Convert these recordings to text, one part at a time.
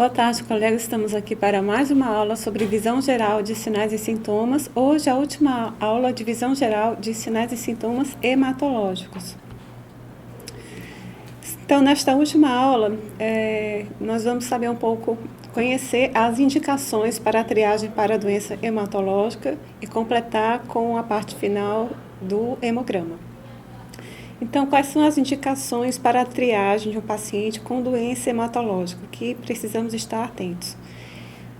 Boa tarde, colegas. Estamos aqui para mais uma aula sobre visão geral de sinais e sintomas. Hoje, a última aula de visão geral de sinais e sintomas hematológicos. Então, nesta última aula, nós vamos saber um pouco, conhecer as indicações para a triagem para a doença hematológica e completar com a parte final do hemograma. Então, quais são as indicações para a triagem de um paciente com doença hematológica que precisamos estar atentos?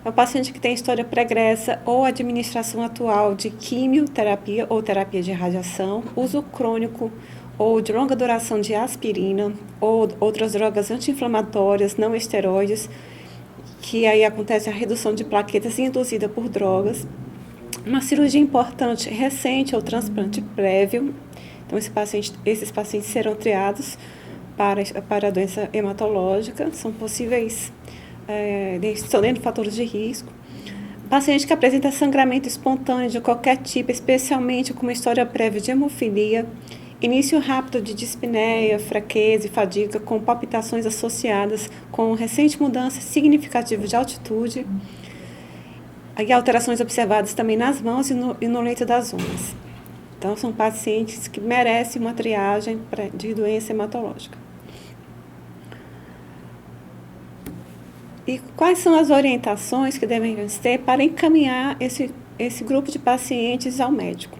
É o paciente que tem história pregressa ou administração atual de quimioterapia ou terapia de radiação, uso crônico ou de longa duração de aspirina ou outras drogas anti-inflamatórias não esteroides, que aí acontece a redução de plaquetas induzida por drogas, uma cirurgia importante recente ou transplante prévio. Então, esses pacientes serão triados para a doença hematológica, são possíveis, estão dentro de fatores de risco. Paciente que apresenta sangramento espontâneo de qualquer tipo, especialmente com uma história prévia de hemofilia, início rápido de dispneia, fraqueza e fadiga, com palpitações associadas com recente mudança significativa de altitude, e alterações observadas também nas mãos e no leito das unhas. Então, são pacientes que merecem uma triagem de doença hematológica. E quais são as orientações que devem ter para encaminhar esse grupo de pacientes ao médico?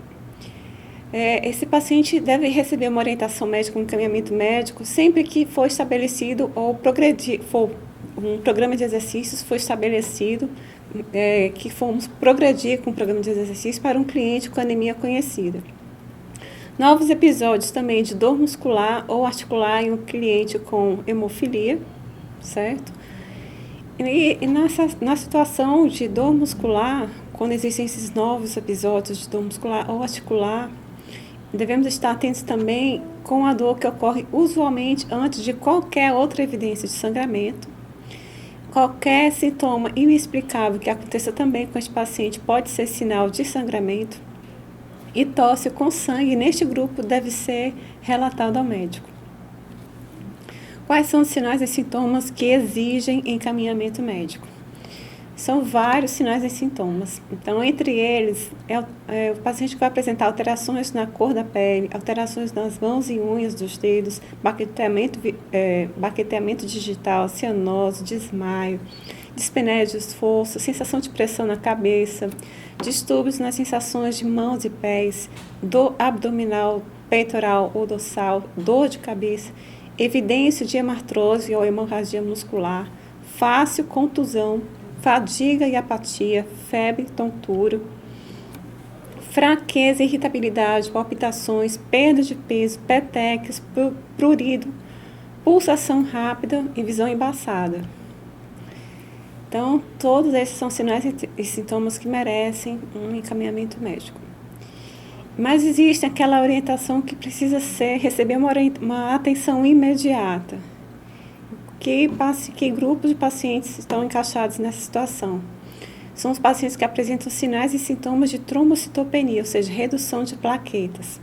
Esse paciente deve receber uma orientação médica, um encaminhamento médico, sempre que for estabelecido ou um programa de exercícios foi estabelecido, que fomos progredir com o programa de exercícios para um cliente com anemia conhecida. Novos episódios também de dor muscular ou articular em um cliente com hemofilia, certo? E na situação de dor muscular, quando existem esses novos episódios de dor muscular ou articular, devemos estar atentos também com a dor que ocorre usualmente antes de qualquer outra evidência de sangramento. Qualquer sintoma inexplicável que aconteça também com este paciente pode ser sinal de sangramento. E tosse com sangue neste grupo deve ser relatado ao médico. Quais são os sinais e sintomas que exigem encaminhamento médico? São vários sinais e sintomas. Então, entre eles, o paciente que vai apresentar alterações na cor da pele, alterações nas mãos e unhas dos dedos, baqueteamento digital, cianose, desmaio, dispneia de esforço, sensação de pressão na cabeça, distúrbios nas sensações de mãos e pés, dor abdominal, peitoral ou dorsal, dor de cabeça, evidência de hemartrose ou hemorragia muscular, fácil contusão, fadiga e apatia, febre, tontura, fraqueza, irritabilidade, palpitações, perda de peso, petequias, prurido, pulsação rápida e visão embaçada. Então, todos esses são sinais e sintomas que merecem um encaminhamento médico. Mas existe aquela orientação que precisa receber uma atenção imediata. Que grupos de pacientes estão encaixados nessa situação? São os pacientes que apresentam sinais e sintomas de trombocitopenia, ou seja, redução de plaquetas.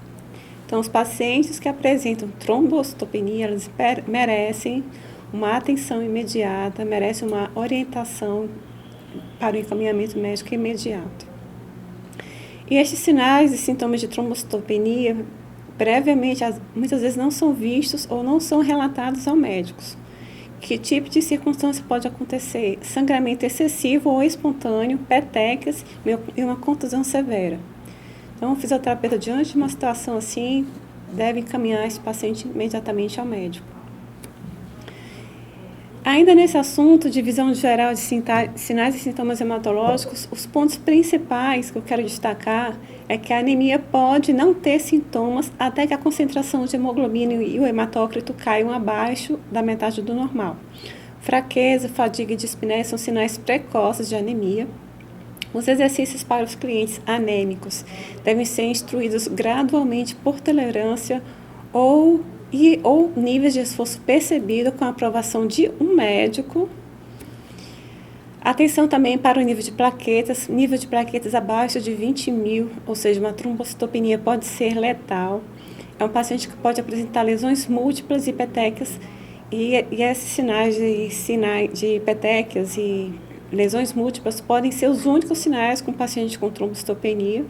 Então, os pacientes que apresentam trombocitopenia, eles merecem uma atenção imediata, merecem uma orientação para o encaminhamento médico imediato. E estes sinais e sintomas de trombocitopenia, previamente, muitas vezes não são vistos ou não são relatados aos médicos. Que tipo de circunstância pode acontecer? Sangramento excessivo ou espontâneo, petequias e uma contusão severa. Então, o fisioterapeuta, diante de uma situação assim, deve encaminhar esse paciente imediatamente ao médico. Ainda nesse assunto de visão geral de sinais e sintomas hematológicos, os pontos principais que eu quero destacar é que a anemia pode não ter sintomas até que a concentração de hemoglobina e o hematócrito caiam abaixo da metade do normal. Fraqueza, fadiga e dispneia são sinais precoces de anemia. Os exercícios para os clientes anêmicos devem ser instruídos gradualmente por tolerância ou níveis de esforço percebido com a aprovação de um médico. Atenção também para o nível de plaquetas abaixo de 20.000, ou seja, uma trombocitopenia pode ser letal. É um paciente que pode apresentar lesões múltiplas e petequias E esses sinais de petequias e lesões múltiplas podem ser os únicos sinais com paciente com trombocitopenia.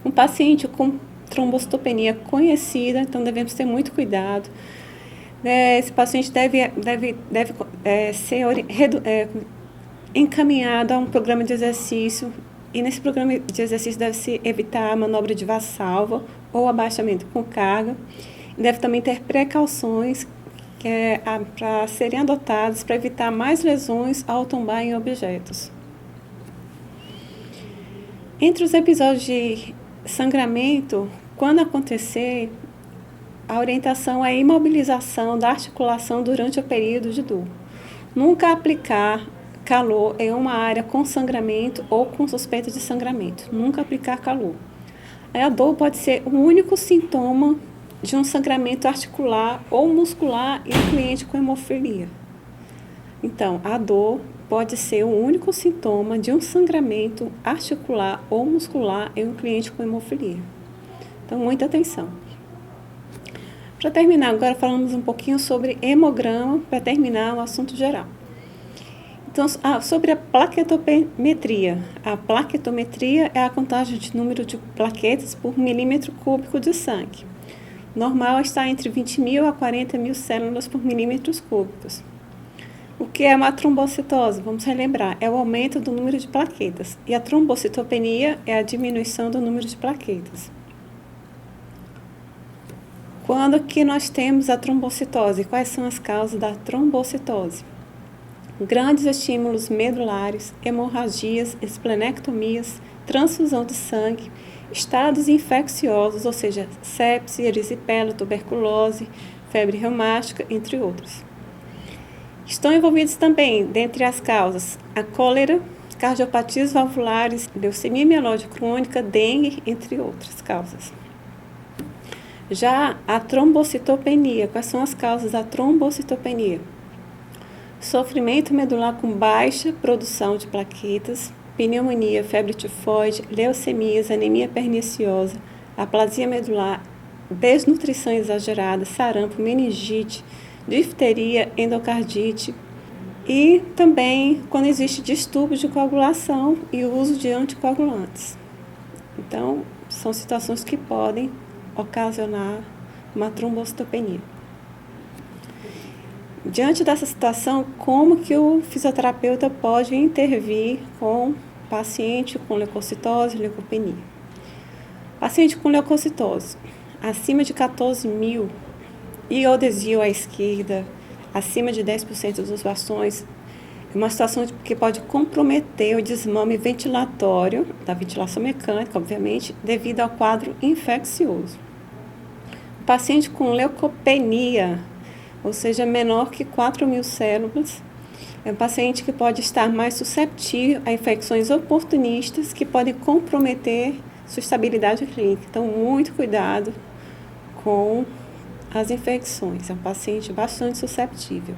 Um paciente com trombocitopenia conhecida, então devemos ter muito cuidado. Esse paciente deve ser encaminhado a um programa de exercício, e nesse programa de exercício deve-se evitar a manobra de vassalva ou abaixamento com carga. Deve também ter precauções para serem adotadas para evitar mais lesões ao tombar em objetos. Entre os episódios de sangramento, quando acontecer, a orientação é a imobilização da articulação durante o período de dor. Nunca aplicar calor em uma área com sangramento ou com suspeita de sangramento. Nunca aplicar calor. A dor pode ser o único sintoma de um sangramento articular ou muscular em um cliente com hemofilia. Então, a dor pode ser o único sintoma de um sangramento articular ou muscular em um cliente com hemofilia. Então, muita atenção. Para terminar, agora falamos um pouquinho sobre hemograma, para terminar o assunto geral. Então, sobre a plaquetometria. A plaquetometria é a contagem de número de plaquetas por milímetro cúbico de sangue. Normal está entre 20.000 a 40.000 células por milímetros cúbicos. O que é uma trombocitose? Vamos relembrar, é o aumento do número de plaquetas. E a trombocitopenia é a diminuição do número de plaquetas. Quando que nós temos a trombocitose? Quais são as causas da trombocitose? Grandes estímulos medulares, hemorragias, esplenectomias, transfusão de sangue, estados infecciosos, ou seja, sepse, erisipela, tuberculose, febre reumática, entre outros. Estão envolvidos também, dentre as causas, a cólera, cardiopatias valvulares, leucemia mieloide crônica, dengue, entre outras causas. Já a trombocitopenia, quais são as causas da trombocitopenia? Sofrimento medular com baixa produção de plaquetas, pneumonia, febre tifoide, leucemias, anemia perniciosa, aplasia medular, desnutrição exagerada, sarampo, meningite, difteria, endocardite e também quando existe distúrbio de coagulação e o uso de anticoagulantes. Então, são situações que podem ocasionar uma trombocitopenia. Diante dessa situação, como que o fisioterapeuta pode intervir com o paciente com leucocitose e leucopenia? Paciente com leucocitose, acima de 14.000 e odesio à esquerda, acima de 10% dos bastões, é uma situação que pode comprometer o desmame ventilatório, da ventilação mecânica, obviamente, devido ao quadro infeccioso. O paciente com leucopenia, ou seja, menor que 4.000 células, é um paciente que pode estar mais susceptível a infecções oportunistas que podem comprometer sua estabilidade clínica. Então, muito cuidado com as infecções. É um paciente bastante susceptível.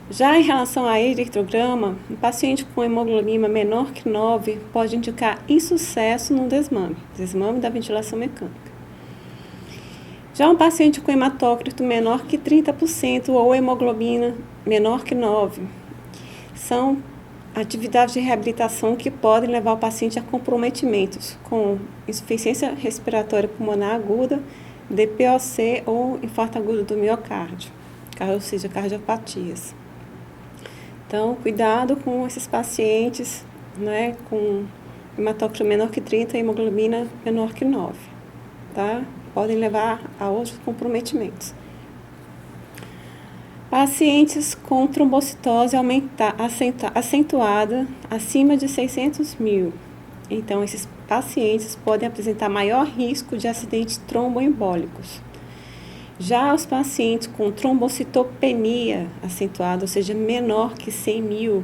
Já em relação a eritrograma, um paciente com hemoglobina menor que 9 pode indicar insucesso no desmame da ventilação mecânica. Já um paciente com hematócrito menor que 30% ou hemoglobina menor que 9, são atividades de reabilitação que podem levar o paciente a comprometimentos com insuficiência respiratória pulmonar aguda, DPOC ou infarto agudo do miocárdio, ou seja, cardiopatias. Então, cuidado com esses pacientes, né, com hematócrito menor que 30 e hemoglobina menor que 9, tá? Podem levar a outros comprometimentos. Pacientes com trombocitose acentuada acima de 600.000. Então, esses pacientes podem apresentar maior risco de acidentes tromboembólicos. Já os pacientes com trombocitopenia acentuada, ou seja, menor que 100.000,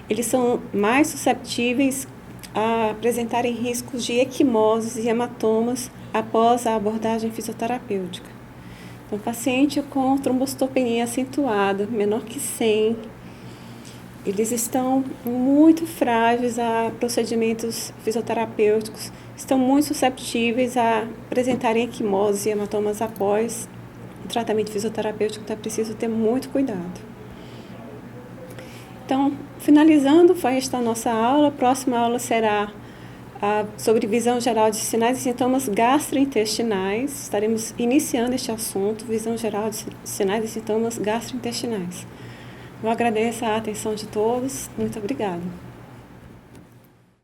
eles são mais susceptíveis a apresentarem riscos de equimoses e hematomas após a abordagem fisioterapêutica. Então, paciente com trombocitopenia acentuada, menor que 100, eles estão muito frágeis a procedimentos fisioterapêuticos, estão muito susceptíveis a apresentarem equimoses e hematomas após tratamento fisioterapêutico, então é preciso ter muito cuidado. Então, finalizando, foi esta a nossa aula. A próxima aula será sobre visão geral de sinais e sintomas gastrointestinais. Estaremos iniciando este assunto, visão geral de sinais e sintomas gastrointestinais. Eu agradeço a atenção de todos. Muito obrigada.